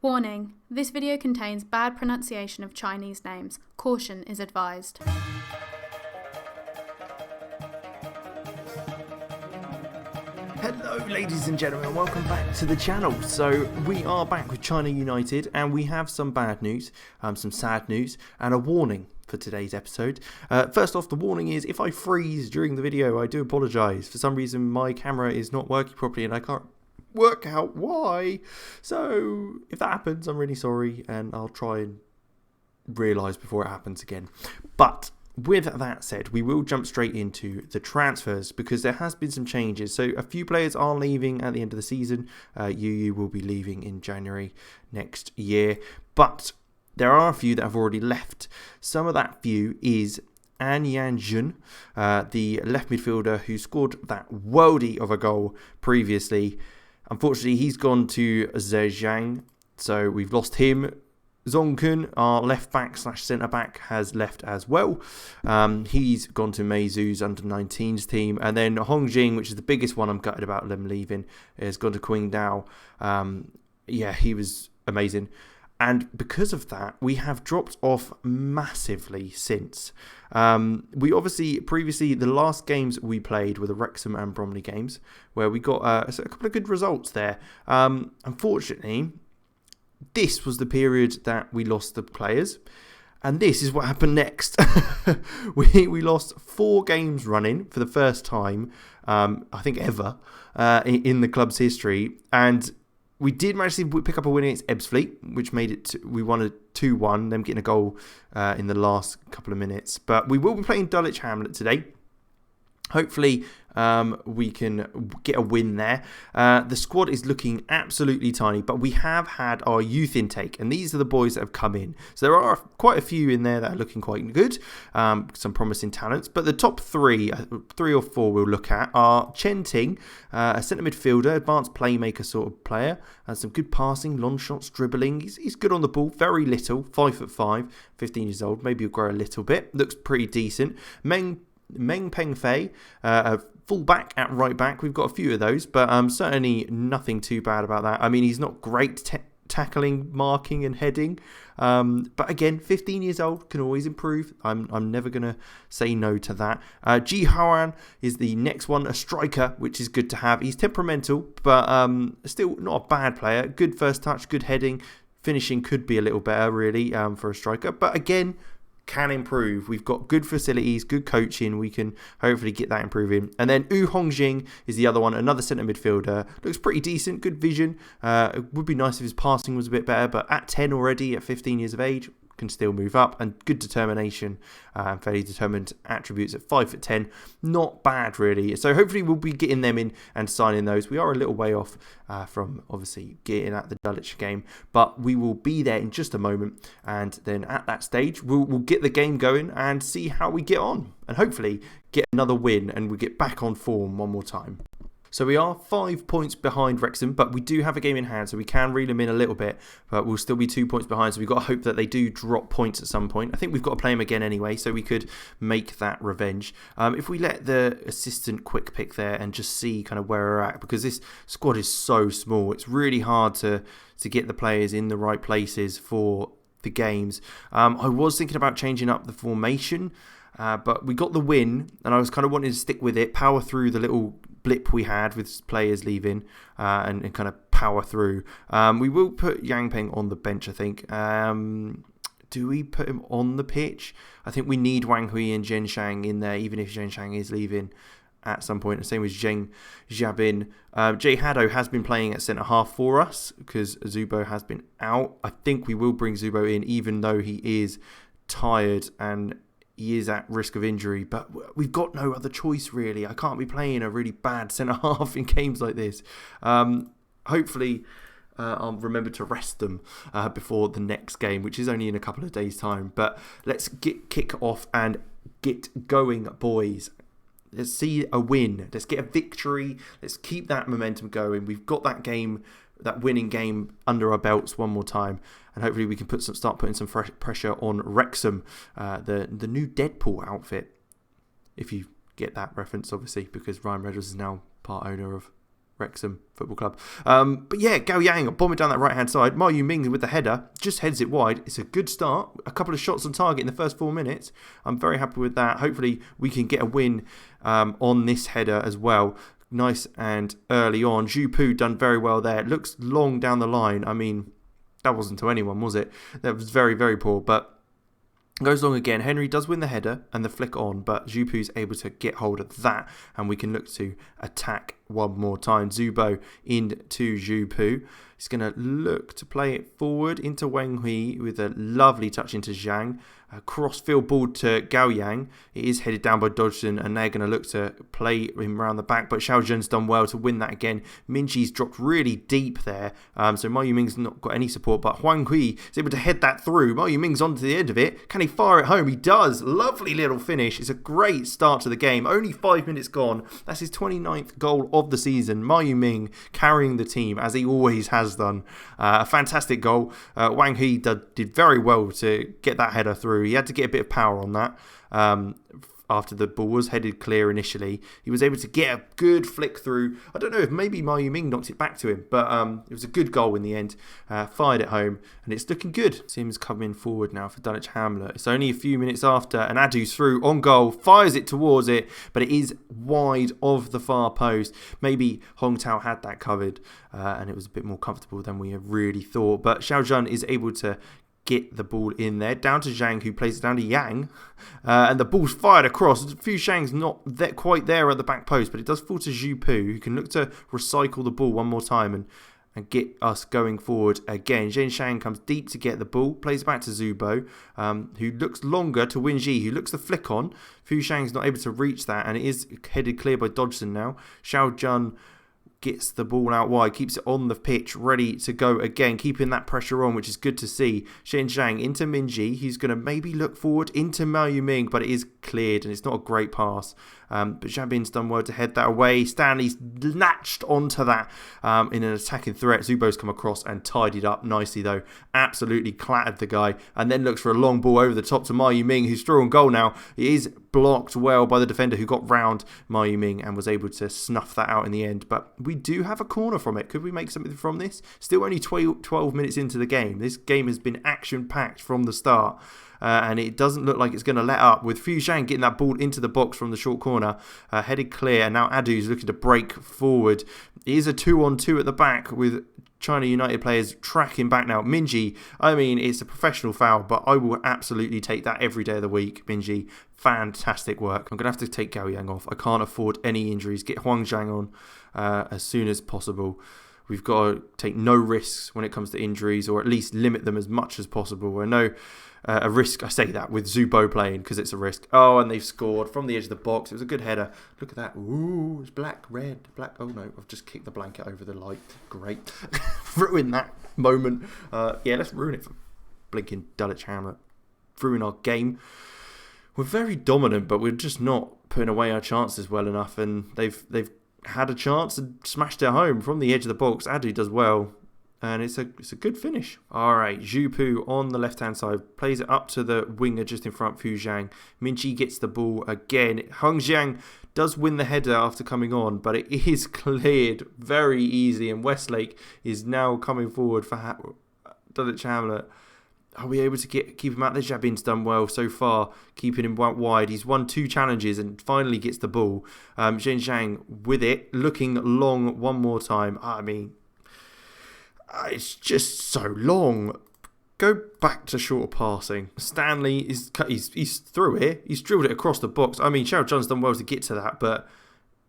Warning: this video contains bad pronunciation of Chinese names. Caution is advised. Hello ladies and gentlemen, welcome back to the channel. So we are back with China United and we have some bad news, some sad news and a warning for today's episode. First off, the warning is if I freeze during the video, I do apologise. For some reason my camera is not working properly and I can't work out why. So if that happens, I'm really sorry and I'll try and realise before it happens again. But with that said, we will jump straight into the transfers because there has been some changes. So a few players are leaving at the end of the season. Yu will be leaving in January next year. But there are a few that have already left. Some of that few is An Yanjun, the left midfielder who scored that worldie of a goal previously. Unfortunately, he's gone to Zhejiang, so we've lost him. Zongkun, our left back / centre back, has left as well. He's gone to Meizu's under-19s team. And then Hongjing, which is the biggest one I'm gutted about them leaving, has gone to Qingdao. Yeah, he was amazing. And because of that, we have dropped off massively since. We obviously, previously, the last games we played were the Wrexham and Bromley games, where we got a couple of good results there. Unfortunately, this was the period that we lost the players. And this is what happened next. we lost 4 games running for the first time, I think ever, in the club's history. And we did manage to pick up a win against Ebbsfleet, which made it, we won a 2-1, them getting a goal in the last couple of minutes. But we will be playing Dulwich Hamlet today. Hopefully we can get a win there. The squad is looking absolutely tiny, but we have had our youth intake, and these are the boys that have come in. So there are quite a few in there that are looking quite good, some promising talents. But the top 3 or 4 we'll look at are Chen Ting, a centre midfielder, advanced playmaker sort of player, has some good passing, long shots, dribbling. He's good on the ball, very little, 5'5", 15 years old. Maybe he'll grow a little bit. Looks pretty decent. Meng Peng Fei, a full back at right back. We've got a few of those, but certainly nothing too bad about that. I mean, he's not great tackling, marking and heading. But again, 15 years old, can always improve. I'm never going to say no to that. Ji Haoan is the next one, a striker, which is good to have. He's temperamental, but still not a bad player. Good first touch, good heading. Finishing could be a little better, really, for a striker. But again, can improve. We've got good facilities, good coaching. We can hopefully get that improving. And then Yu Hongjing is the other one, another centre midfielder. Looks pretty decent, good vision. It would be nice if his passing was a bit better, but at 10 already, at 15 years of age, can still move up, and good determination, fairly determined attributes at 5'10", not bad really. So hopefully we'll be getting them in and signing those. We are a little way off from obviously getting at the Dulwich game, but we will be there in just a moment, and then at that stage we'll get the game going and see how we get on, and hopefully get another win and we get back on form one more time. So we are 5 points behind Wrexham, but we do have a game in hand, so we can reel them in a little bit, but we'll still be 2 points behind, so we've got to hope that they do drop points at some point. I think we've got to play them again anyway, so we could make that revenge. If we let the assistant quick pick there and just see kind of where we're at, because this squad is so small, it's really hard to get the players in the right places for the games. I was thinking about changing up the formation, but we got the win, and I was kind of wanting to stick with it, power through the little blip we had with players leaving, and kind of power through. We will put Yang Peng on the bench, I think. Do we put him on the pitch? I think we need Wang Hui and Zhen Shang in there, even if Zhen Shang is leaving at some point. The same with Zheng Xiaobin. Jay Haddo has been playing at centre-half for us because Zubo has been out. I think we will bring Zubo in, even though he is tired and he is at risk of injury, but we've got no other choice really. I can't be playing a really bad centre-half in games like this. Hopefully I'll remember to rest them before the next game, which is only in a couple of days' time. But let's kick off and get going, boys. Let's see a win. Let's get a victory. Let's keep that momentum going. We've got that game, that winning game under our belts one more time, and hopefully we can start putting some fresh pressure on Wrexham, the new Deadpool outfit, if you get that reference, obviously, because Ryan Reynolds is now part owner of Wrexham Football Club. But yeah, Gao Yang bombing down that right-hand side. Ma Yu-ming with the header, just heads it wide. It's a good start. A couple of shots on target in the first 4 minutes. I'm very happy with that. Hopefully we can get a win on this header as well. Nice and early on. Zhu Pu done very well there. It looks long down the line. I mean, that wasn't to anyone, was it? That was very, very poor. But goes long again. Henry does win the header and the flick on, but Zhu Pu's able to get hold of that, and we can look to attack one more time. Zubo into Zhu Pu. He's going to look to play it forward into Wang Hui with a lovely touch into Zhang. A cross-field ball to Gao Yang. It is headed down by Dodgson, and they're going to look to play him around the back. But Xiao Zhen's done well to win that again. Minji's dropped really deep there. So Ma Yuming's not got any support. But Huang Hui is able to head that through. Ma Yuming's onto the end of it. Can he fire it home? He does. Lovely little finish. It's a great start to the game. Only 5 minutes gone. That's his 29th goal of the season. Ma Yuming carrying the team, as he always has done. A fantastic goal. Wang Hui did very well to get that header through. He had to get a bit of power on that after the ball was headed clear initially. He was able to get a good flick through. I don't know if maybe Ma Yuming knocked it back to him, but it was a good goal in the end. Fired it home, and it's looking good. Sims coming forward now for Dulwich Hamlet. It's only a few minutes after, and Adu's through on goal, fires it towards it, but it is wide of the far post. Maybe Hong Tao had that covered, and it was a bit more comfortable than we had really thought. But Xiao Zhen is able to get the ball in there, down to Zhang, who plays it down to Yang, and the ball's fired across. Fu Shang's not quite there at the back post, but it does fall to Zhu Pu, who can look to recycle the ball one more time and get us going forward again. Zhen Shang comes deep to get the ball, plays it back to Zubo, who looks longer to Win Ji, who looks the flick on. Fu Shang's not able to reach that, and it is headed clear by Dodgson now. Xiao Zhen gets the ball out wide, keeps it on the pitch, ready to go again, keeping that pressure on, which is good to see. Shen Zhang into Minji. He's going to maybe look forward into Ma Yuming, but it is cleared, and it's not a great pass. But Jabin's done well to head that away. Stanley's latched onto that in an attacking threat. Zubo's come across and tidied up nicely, though. Absolutely clattered the guy, and then looks for a long ball over the top to Ma Yuming, who's through on goal now. It is blocked well by the defender, who got round Ma Yuming and was able to snuff that out in the end. But we do have a corner from it. Could we make something from this? Still only 12 minutes into the game. This game has been action-packed from the start. And it doesn't look like it's going to let up, with Fu Shang getting that ball into the box from the short corner, headed clear, and now Adu's looking to break forward. It is a 2-on-2 at the back, with China United players tracking back now. Minji, I mean, it's a professional foul, but I will absolutely take that every day of the week. Minji, fantastic work. I'm going to have to take Gao Yang off. I can't afford any injuries. Get Huang Zhang on as soon as possible. We've got to take no risks when it comes to injuries, or at least limit them as much as possible. I know a risk, I say that with Zubo playing because it's a risk. Oh, and they've scored from the edge of the box. It was a good header. Look at that. Ooh, it's black, red, black. Oh no, I've just kicked the blanket over the light. Great. Ruin that moment. Yeah, let's ruin it for blinking Dulwich Hamlet. Ruin our game. We're very dominant, but we're just not putting away our chances well enough, and they've had a chance and smashed it home from the edge of the box. Adu does well, and it's a good finish. All right, Zhu Pu on the left-hand side plays it up to the winger just in front, Fu Zhang. Minji gets the ball again. Hong Jiang does win the header after coming on, but it is cleared very easy, and Westlake is now coming forward for Dulwich Hamlet. Are we able to keep him out there? Jabin's done well so far, keeping him wide. He's won 2 challenges and finally gets the ball. Zhen Zhang with it, looking long one more time. I mean, it's just so long. Go back to shorter passing. Stanley he's through it. He's drilled it across the box. I mean, Xiao Zhen's done well to get to that, but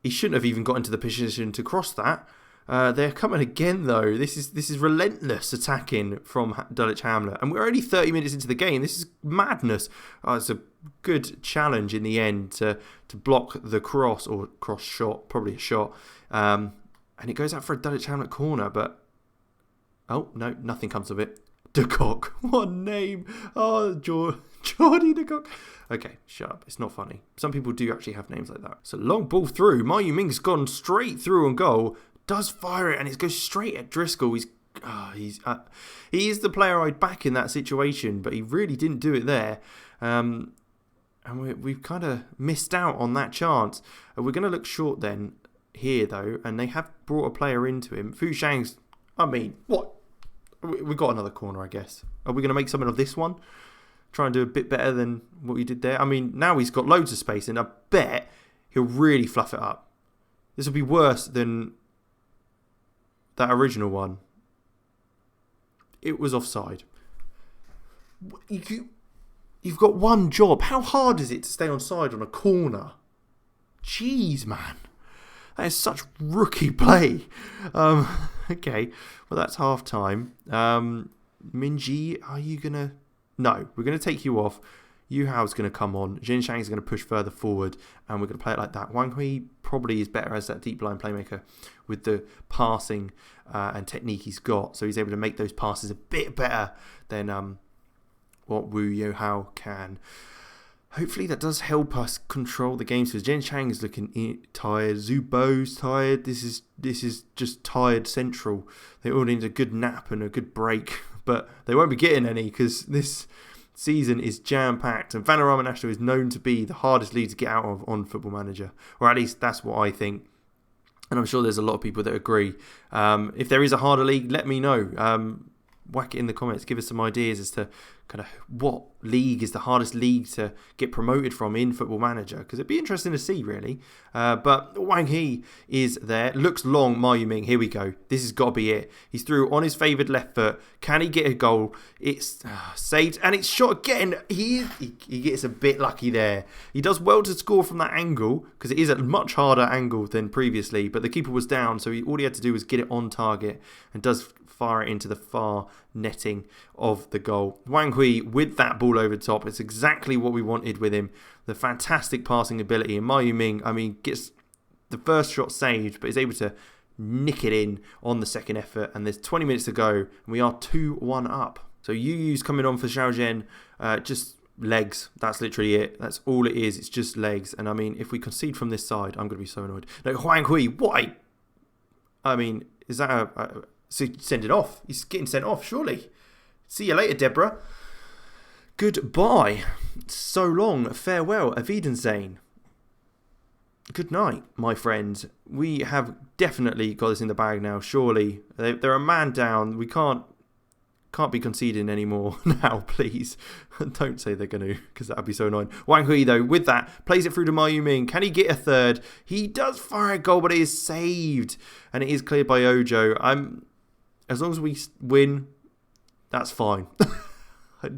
he shouldn't have even got into the position to cross that. They're coming again, though. This is relentless attacking from Dulwich Hamlet, and we're only 30 minutes into the game. This is madness. It's a good challenge in the end to block the cross, or cross shot, probably a shot, and it goes out for a Dulwich Hamlet corner. But oh no, nothing comes of it. De Kock, what a name! Oh, Geordie De Kock. Okay, shut up. It's not funny. Some people do actually have names like that. So long ball through. Ma Yuming's gone straight through on goal. Does fire it, and it goes straight at Driscoll. He is the player I'd back in that situation, but he really didn't do it there. And we've kind of missed out on that chance. We're going to look short then. here, though, and they have brought a player into him. Fu Shang's, I mean, what? We've got another corner, I guess. Are we going to make something of this one? Try and do a bit better than what we did there? I mean, now he's got loads of space, and I bet he'll really fluff it up. This will be worse than that original one. It was offside. You've got one job. How hard is it to stay onside on a corner? Jeez, man. That is such rookie play. Okay, well, that's half time. Minji, are you going to... No, we're going to take you off. Yu Hao's going to come on. Jin Shang is going to push further forward, and we're going to play it like that. Wang Hui probably is better as that deep line playmaker with the passing and technique he's got. So he's able to make those passes a bit better than what Wu Yu Hao can. Hopefully that does help us control the game. So Jen Chang is looking tired. Zhu Bo's tired. This is just tired central. They all need a good nap and a good break, but they won't be getting any because this season is jam-packed, and Vanarama National is known to be the hardest league to get out of on Football Manager, or at least that's what I think. And I'm sure there's a lot of people that agree. If there is a harder league, let me know. Whack it in the comments. Give us some ideas as to kind of what league is the hardest league to get promoted from in Football Manager, because it'd be interesting to see, really. But Wang He is there. Looks long. Ma Yuming. Here we go. This has got to be it. He's through on his favoured left foot. Can he get a goal? It's saved, and it's shot again. He gets a bit lucky there. He does well to score from that angle, because it is a much harder angle than previously, but the keeper was down, so all he had to do was get it on target, and does fire it into the far netting of the goal. Wang Hui with that ball over top. It's exactly what we wanted with him. The fantastic passing ability. And Ma Yuming, I mean, gets the first shot saved, but is able to nick it in on the second effort. And there's 20 minutes to go, and we are 2-1 up. So Yu Yu's coming on for Xiao Zhen. Just legs. That's literally it. That's all it is. It's just legs. And I mean, if we concede from this side, I'm going to be so annoyed. No, Wang Hui, why? I mean, is that so send it off. He's getting sent off, surely. See you later, Deborah. Goodbye. So long. Farewell. Auf Wiedersehen. Good night, my friends. We have definitely got this in the bag now, surely. They're a man down. We can't be conceding anymore now, please. Don't say they're going to, because that would be so annoying. Wang Hui, though, with that, plays it through to Ma Yuming. Can he get a third? He does fire a goal, but it is saved. And it is cleared by Ojo. As long as we win, that's fine.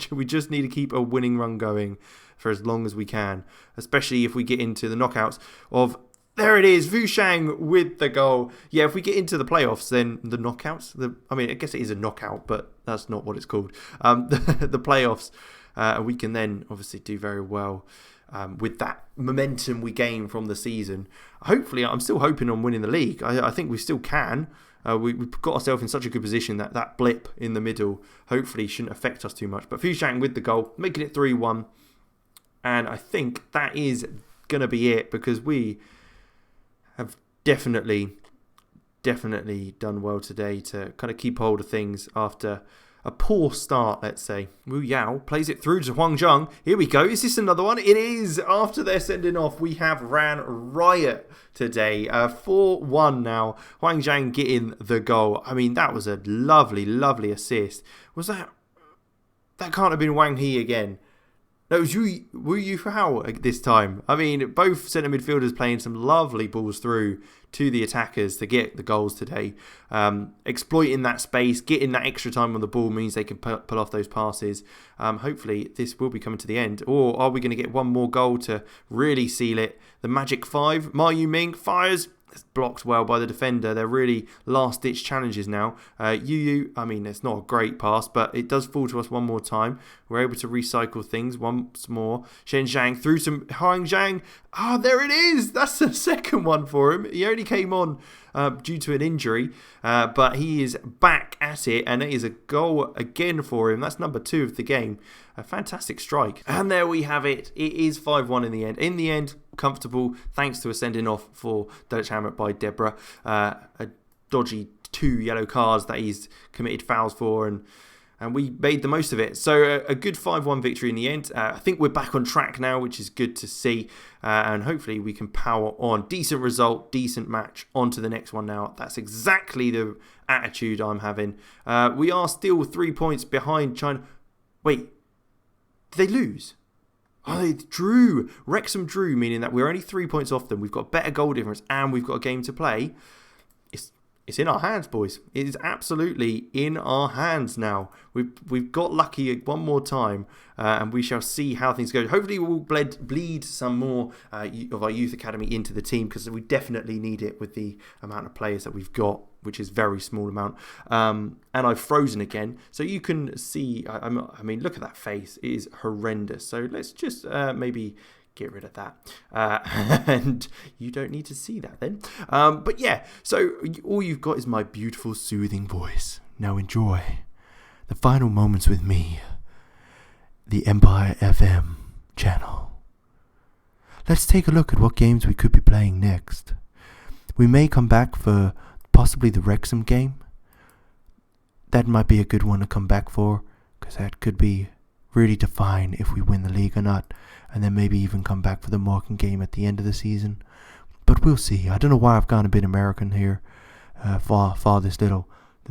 We just need to keep a winning run going for as long as we can, especially if we get into the knockouts of... There it is, Fu Shang with the goal. Yeah, if we get into the playoffs, then the knockouts... I mean, I guess it is a knockout, but that's not what it's called. The playoffs, we can then obviously do very well with that momentum we gain from the season. Hopefully, I'm still hoping on winning the league. I think we still can. We've got ourselves in such a good position that that blip in the middle hopefully shouldn't affect us too much. But Fu Shang with the goal, making it 3-1. And I think that is going to be it, because we have definitely done well today to kind of keep hold of things after a poor start, let's say. Wu Yao plays it through to Huang Zhang. Here we go. Is this another one? It is. After their sending off, we have ran riot today. 4-1 now. Huang Zhang getting the goal. I mean, that was a lovely, lovely assist. Was that... That can't have been Wang He again. No, it was Wu Yu Hao this time. I mean, both centre midfielders playing some lovely balls through to the attackers to get the goals today. Exploiting that space, getting that extra time on the ball means they can pull off those passes. Hopefully, this will be coming to the end. Or are we going to get one more goal to really seal it? The Magic 5. Ma Yuming fires. It's blocked well by the defender. They're really last-ditch challenges now. Yu, I mean, it's not a great pass, but it does fall to us one more time. We're able to recycle things once more. Shen Zhang through some Huang Zhang. Ah, there it is. That's the second one for him. He only came on due to an injury, but he is back at it, and it is a goal again for him. That's number 2 of the game. A fantastic strike. And there we have it. It is 5-1 in the end. In the end, comfortable, thanks to a sending off for Dutch Hammer by Deborah. A dodgy 2 yellow cards that he's committed fouls for, and and we made the most of it. So a good 5-1 victory in the end. I think we're back on track now, which is good to see, and hopefully we can power on. Decent result, decent match, on to the next one now. That's exactly the attitude I'm having. We are still 3 points behind China. Wait, did they lose? Oh, they drew. Wrexham drew, meaning that we're only 3 points off them. We've got better goal difference and we've got a game to play. It's in our hands, boys. It is absolutely in our hands now. We've got lucky one more time, and we shall see how things go. Hopefully, we'll bleed some more of our youth academy into the team, because we definitely need it with the amount of players that we've got, which is very small amount. And I've frozen again, so you can see. I mean, look at that face; it is horrendous. So let's just maybe get rid of that, and you don't need to see that then. But yeah, so all you've got is my beautiful soothing voice. Now enjoy the final moments with me, the Empire FM channel. Let's take a look at what games we could be playing next. We may come back for possibly the Wrexham game. That might be a good one to come back for, because that could be really define if we win the league or not, and then maybe even come back for the Morecambe game at the end of the season. But we'll see. I don't know why I've gone a bit American here for this little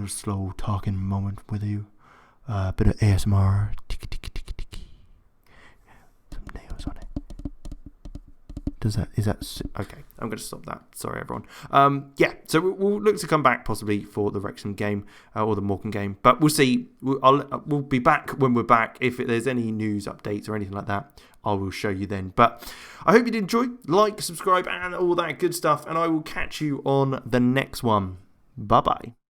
slow talking moment with you. Bit of ASMR. Tiki tiki tiki tiki. Some nails on it. Is that okay? I'm going to stop that. Sorry, everyone. Yeah, so we'll look to come back possibly for the Wrexham game or the Morecambe game, but we'll see. We'll be back when we're back. If there's any news updates or anything like that, I will show you then. But I hope you did enjoy. Like, subscribe, and all that good stuff. And I will catch you on the next one. Bye bye.